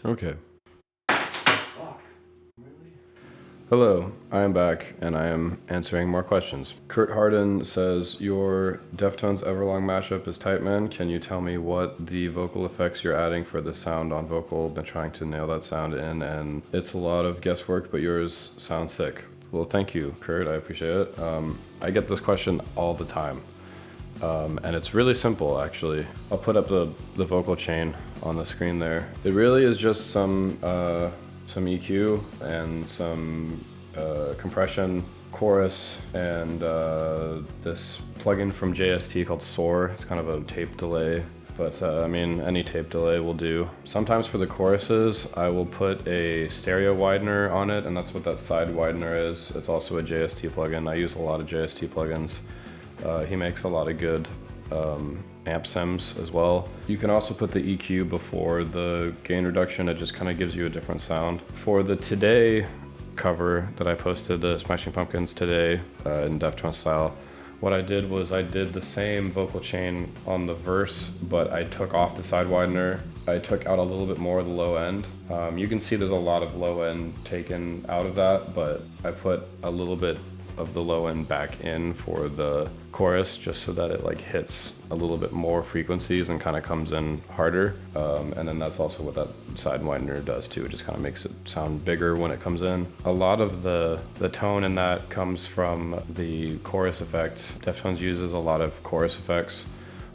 Okay. Hello, I am back, and I am answering more questions. Kurt Harden says, your Deftones Everlong mashup is tight, man. Can you tell me what the vocal effects you're adding for the sound on vocal? Been trying to nail that sound in, and it's a lot of guesswork, but yours sounds sick. Well, thank you, Kurt. I appreciate it. I get this question all the time. And it's really simple, actually. I'll put up the vocal chain on the screen there. It really is just some EQ and some compression, chorus, and this plugin from JST called Soar. It's kind of a tape delay, but I mean, any tape delay will do. Sometimes for the choruses, I will put a stereo widener on it, and that's what that side widener is. It's also a JST plugin. I use a lot of JST plugins. He makes a lot of good amp sims as well. You can also put the EQ before the gain reduction. It just kind of gives you a different sound. For the Today cover that I posted, the Smashing Pumpkins Today in Deftones style, what I did was I did the same vocal chain on the verse, but I took off the side widener. I took out a little bit more of the low end. You can see there's a lot of low end taken out of that, but I put a little bit of the low end back in for the chorus, just so that it like hits a little bit more frequencies and kind of comes in harder. And then that's also what that side widener does too. It just kind of makes it sound bigger when it comes in. A lot of the tone in that comes from the chorus effect. Deftones uses a lot of chorus effects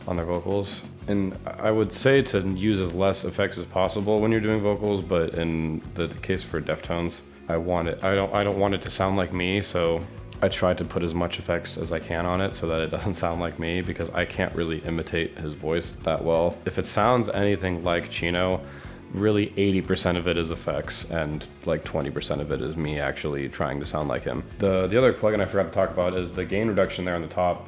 on their vocals. And I would say to use as less effects as possible when you're doing vocals, but in the case for Deftones, I don't want it to sound like me, so I try to put as much effects as I can on it so that it doesn't sound like me, because I can't really imitate his voice that well. If it sounds anything like Chino, really 80% of it is effects and like 20% of it is me actually trying to sound like him. The other plugin I forgot to talk about is the gain reduction there on the top.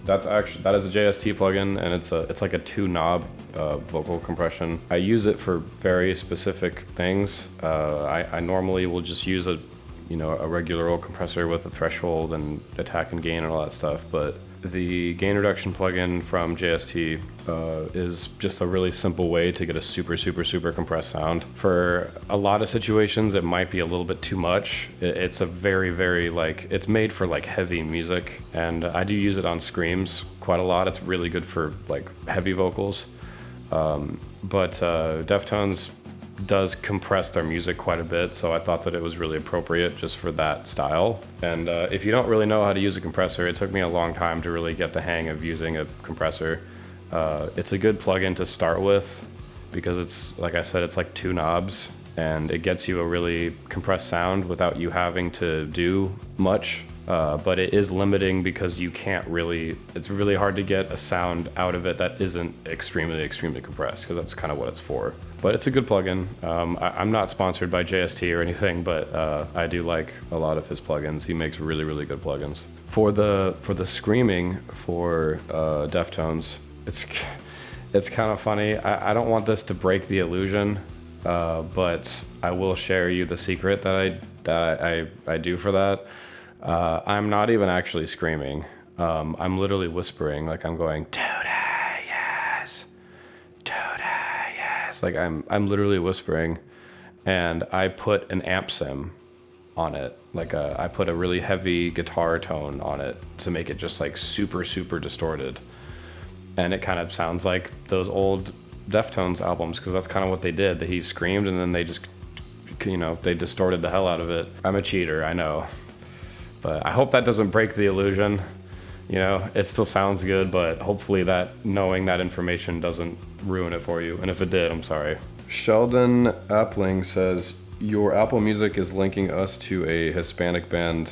That is a JST plugin, and it's like a 2-knob vocal compression. I use it for very specific things. I normally will just use a regular old compressor with a threshold and attack and gain and all that stuff, but the gain reduction plugin from JST is just a really simple way to get a super compressed sound. For a lot of situations, it might be a little bit too much. It's a very it's made for like heavy music, and I do use it on screams quite a lot. It's really good for like heavy vocals, but Deftones does compress their music quite a bit, so I thought that it was really appropriate just for that style. And if you don't really know how to use a compressor, it took me a long time to really get the hang of using a compressor. It's a good plugin to start with because it's, like I said, it's like 2 knobs, and it gets you a really compressed sound without you having to do much. But it is limiting because it's really hard to get a sound out of it that isn't extremely compressed, because that's kind of what it's for. But it's a good plugin. I'm not sponsored by JST or anything, but I do like a lot of his plugins. He makes really good plugins. For the screaming for Deftones, it's kind of funny. I don't want this to break the illusion, but I will share you the secret that I do for that. I'm not even actually screaming. I'm literally whispering, like I'm going, "Today, yes, today, yes." Like I'm literally whispering, and I put an amp sim on it. Like I put a really heavy guitar tone on it to make it just like super distorted, and it kind of sounds like those old Deftones albums, because that's kind of what they did. That he screamed and then they just, they distorted the hell out of it. I'm a cheater, I know. But I hope that doesn't break the illusion. It still sounds good, but hopefully that knowing that information doesn't ruin it for you. And if it did, I'm sorry. Sheldon Appling says, your Apple Music is linking us to a Hispanic band.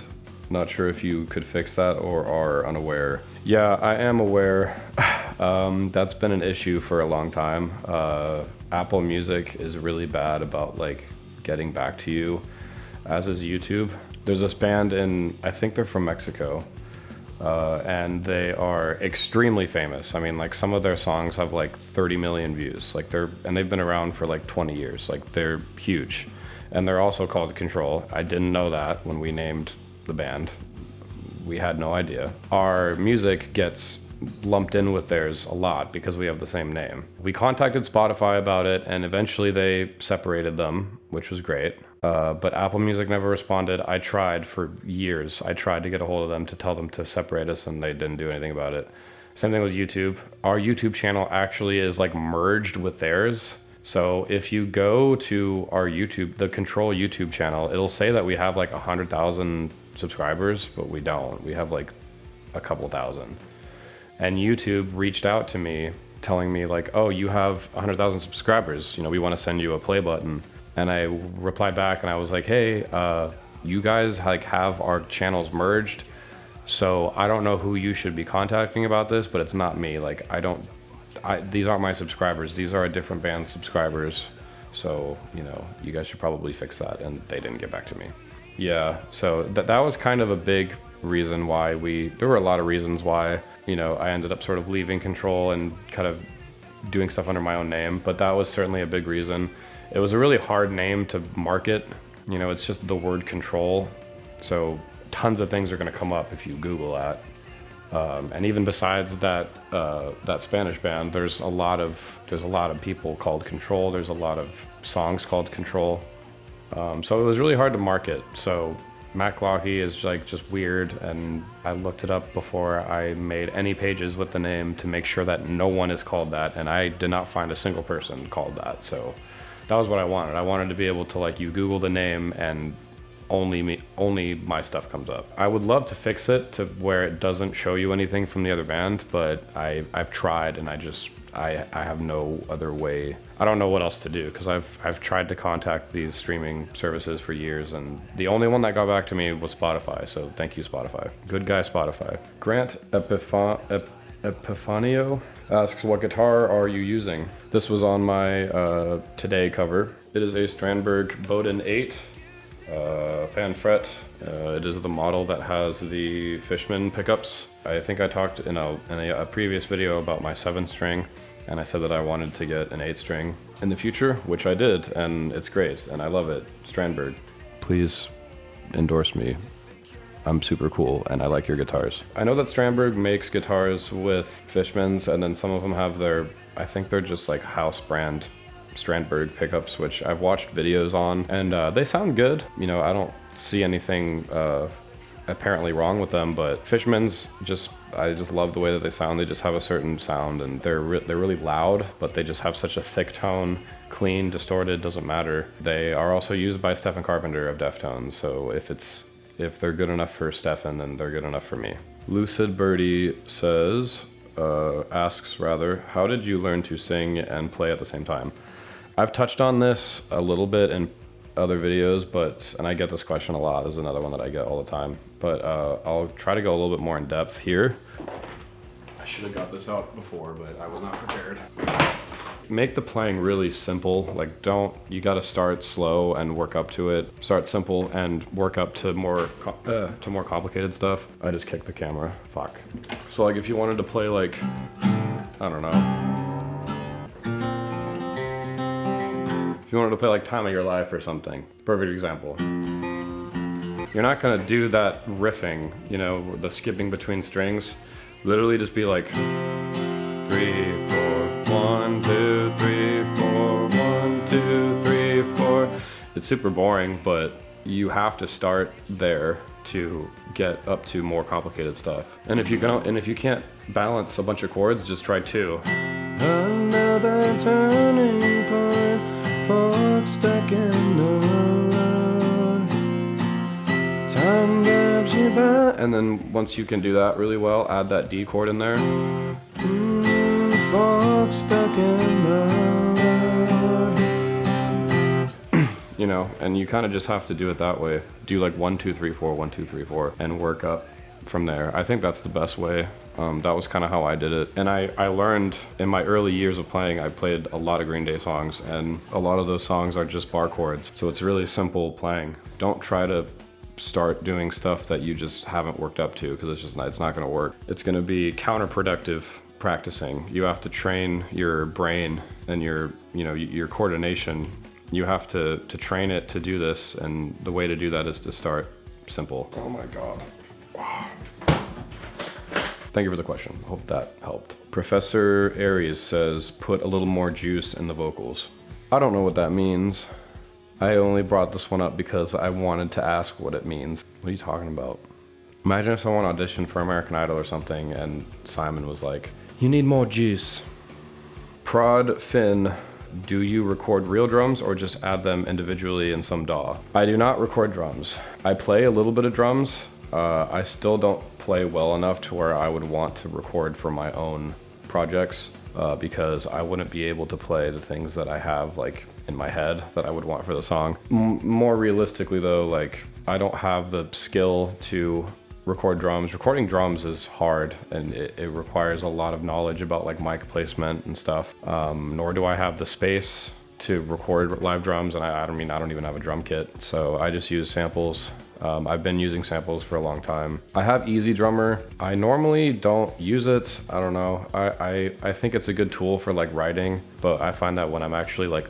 Not sure if you could fix that or are unaware. Yeah, I am aware. That's been an issue for a long time. Apple Music is really bad about like getting back to you, as is YouTube. There's this band I think they're from Mexico, and they are extremely famous. I mean, like some of their songs have like 30 million views. And they've been around for like 20 years. Like they're huge, and they're also called Control. I didn't know that when we named the band. We had no idea. Our music gets lumped in with theirs a lot because we have the same name. We contacted Spotify about it, and eventually they separated them, which was great. But Apple Music never responded. I tried for years. I tried to get a hold of them to tell them to separate us, and they didn't do anything about it. Same thing with YouTube. Our YouTube channel actually is like merged with theirs. So if you go to our YouTube, the Control YouTube channel, it'll say that we have like 100,000 subscribers, but we don't. We have like a couple thousand. And YouTube reached out to me telling me like, oh, you have 100,000 subscribers. You know, we want to send you a play button. And I replied back and I was like, hey, you guys like have our channels merged. So I don't know who you should be contacting about this, but it's not me. Like these aren't my subscribers. These are a different band's subscribers. So, you know, you guys should probably fix that. And they didn't get back to me. Yeah. So that was kind of a big reason why there were a lot of reasons why, you know, I ended up sort of leaving Control and kind of doing stuff under my own name. But that was certainly a big reason. It was a really hard name to market. You know, it's just the word Control. So tons of things are going to come up if you Google that. And even besides that Spanish band, there's a lot of people called Control. There's a lot of songs called Control. So it was really hard to market. So Matt Glocky is like just weird, and I looked it up before I made any pages with the name to make sure that no one is called that, and I did not find a single person called that. So that was what I wanted. I wanted to be able to, like, you Google the name and only my stuff comes up. I would love to fix it to where it doesn't show you anything from the other band, but I've tried, and I have no other way. I don't know what else to do, because I've tried to contact these streaming services for years, and the only one that got back to me was Spotify. So thank you, Spotify. Good guy, Spotify. Grant Epifanio asks, what guitar are you using? This was on my Today cover. It is a Strandberg Bowden 8 fan fret. It is the model that has the Fishman pickups. I think I talked in a previous video about my 7-string, and I said that I wanted to get an 8-string in the future, which I did, and it's great, and I love it. Strandberg, please endorse me. I'm super cool, and I like your guitars. I know that Strandberg makes guitars with Fishmans, and then some of them have I think they're just like house brand Strandberg pickups, which I've watched videos on, and they sound good. You know, I don't see anything apparently wrong with them, but Fishmans, I just love the way that they sound. They just have a certain sound, and they're really loud, but they just have such a thick tone. Clean, distorted, doesn't matter. They are also used by Stephen Carpenter of Deftones, so if they're good enough for Stephen, then they're good enough for me. Lucid Birdie asks, how did you learn to sing and play at the same time? I've touched on this a little bit in other videos, and I get this question a lot. This is another one that I get all the time, but I'll try to go a little bit more in depth here. I should have got this out before, but I was not prepared. Make the playing really simple. Like, you gotta start slow and work up to it. Start simple and work up to more complicated stuff. I just kicked the camera, fuck. So like if you wanted to play like, I don't know. If you wanted to play like Time of Your Life or something, perfect example. You're not gonna do that riffing, you know, the skipping between strings. Literally just be like 3, 4, 1, 2, 3, 4, 1, 2, 3, 4. It's super boring, but you have to start there to get up to more complicated stuff. And if you can't balance a bunch of chords, just try 2. Another turning point, fork stuck in the road. Time grabs you by, and then once you can do that really well, add that D chord in there. Fork stuck in the road. You know, and you kind of just have to do it that way. Do like 1, 2, 3, 4, 1, 2, 3, 4, and work up from there. I think that's the best way. That was kind of how I did it. And I learned in my early years of playing, I played a lot of Green Day songs, and a lot of those songs are just bar chords. So it's really simple playing. Don't try to start doing stuff that you just haven't worked up to, because it's not going to work. It's going to be counterproductive practicing. You have to train your brain and your coordination. You have to train it to do this, and the way to do that is to start simple. Oh my God. Thank you for the question. Hope that helped. Professor Aries says, put a little more juice in the vocals. I don't know what that means. I only brought this one up because I wanted to ask what it means. What are you talking about? Imagine if someone auditioned for American Idol or something and Simon was like, you need more juice. Prod Finn, do you record real drums or just add them individually in some DAW? I do not record drums. I play a little bit of drums. I still don't play well enough to where I would want to record for my own projects because I wouldn't be able to play the things that I have like in my head that I would want for the song. More realistically though, like I don't have the skill to record drums. Recording drums is hard and it requires a lot of knowledge about like mic placement and stuff. Nor do I have the space to record live drums, and I don't even have a drum kit, so I just use samples. I've been using samples for a long time. I have Easy Drummer. I normally don't use it. I don't know. I think it's a good tool for like writing, but I find that when I'm actually like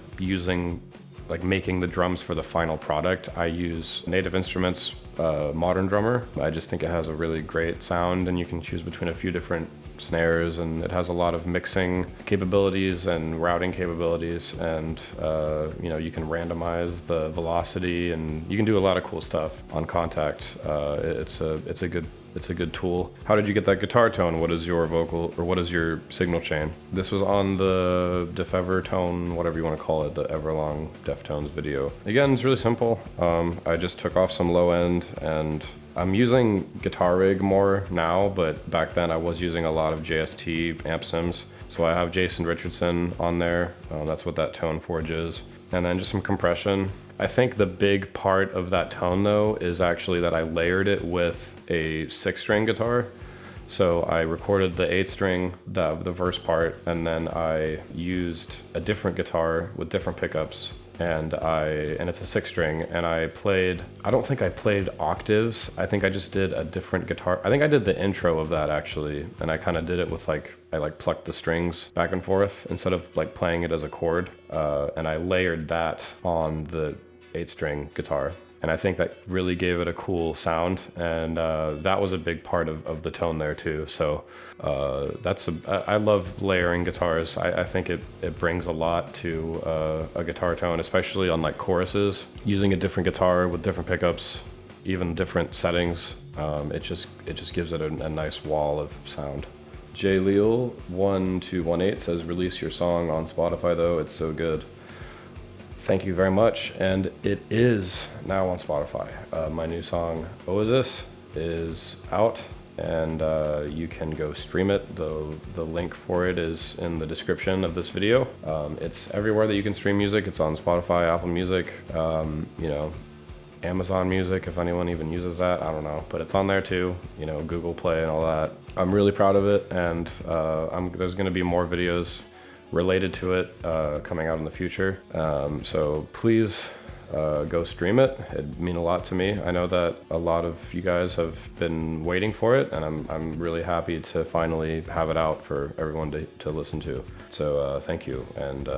making the drums for the final product, I use Native Instruments Modern Drummer. I just think it has a really great sound, and you can choose between a few different snares, and it has a lot of mixing capabilities and routing capabilities, and you can randomize the velocity, and you can do a lot of cool stuff on Contact. It's a good tool. How did you get that guitar tone? What is your vocal, or what is your signal chain? This was on the Defever tone, whatever you want to call it, the Everlong Deftones video. Again, it's really simple. I just took off some low end, and I'm using Guitar Rig more now, but back then I was using a lot of JST amp sims. So I have Jason Richardson on there. That's what that tone forge is. And then just some compression. I think the big part of that tone though is actually that I layered it with a 6-string guitar. So I recorded the 8-string, the verse part, and then I used a different guitar with different pickups, and it's a 6-string, and I don't think I played octaves. I think I just did a different guitar. I think I did the intro of that actually, and I kind of did it with I plucked the strings back and forth instead of like playing it as a chord, and I layered that on the 8-string guitar. And I think that really gave it a cool sound, and that was a big part of the tone there too. So I love layering guitars. I think it brings a lot to a guitar tone, especially on like choruses. Using a different guitar with different pickups, even different settings, it just gives it a nice wall of sound. J Leal 1218 says, release your song on Spotify though, it's so good. Thank you very much, and it is now on Spotify. My new song, Oizys, is out, and you can go stream it. The link for it is in the description of this video. It's everywhere that you can stream music. It's on Spotify, Apple Music, Amazon Music, if anyone even uses that, I don't know. But it's on there too, Google Play and all that. I'm really proud of it, and there's gonna be more videos related to it coming out in the future. So please go stream it. It'd mean a lot to me. I know that a lot of you guys have been waiting for it, and I'm really happy to finally have it out for everyone to listen to. So thank you, and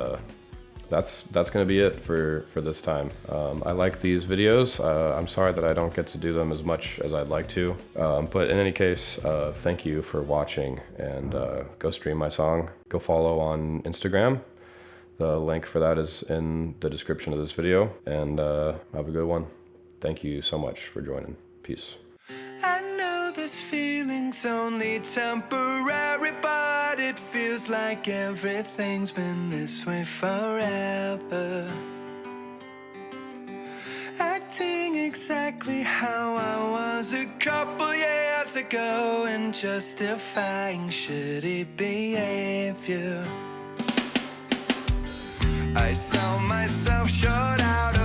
that's gonna be it for this time. I like these videos. I'm sorry that I don't get to do them as much as I'd like to, but in any case, thank you for watching, and go stream my song. Go follow on Instagram. The link for that is in the description of this video, and have a good one. Thank you so much for joining. Peace. I know this feeling's only temporary, but it feels like everything's been this way forever. Acting exactly how I was a couple years ago, and justifying shitty behavior. I sell myself short out of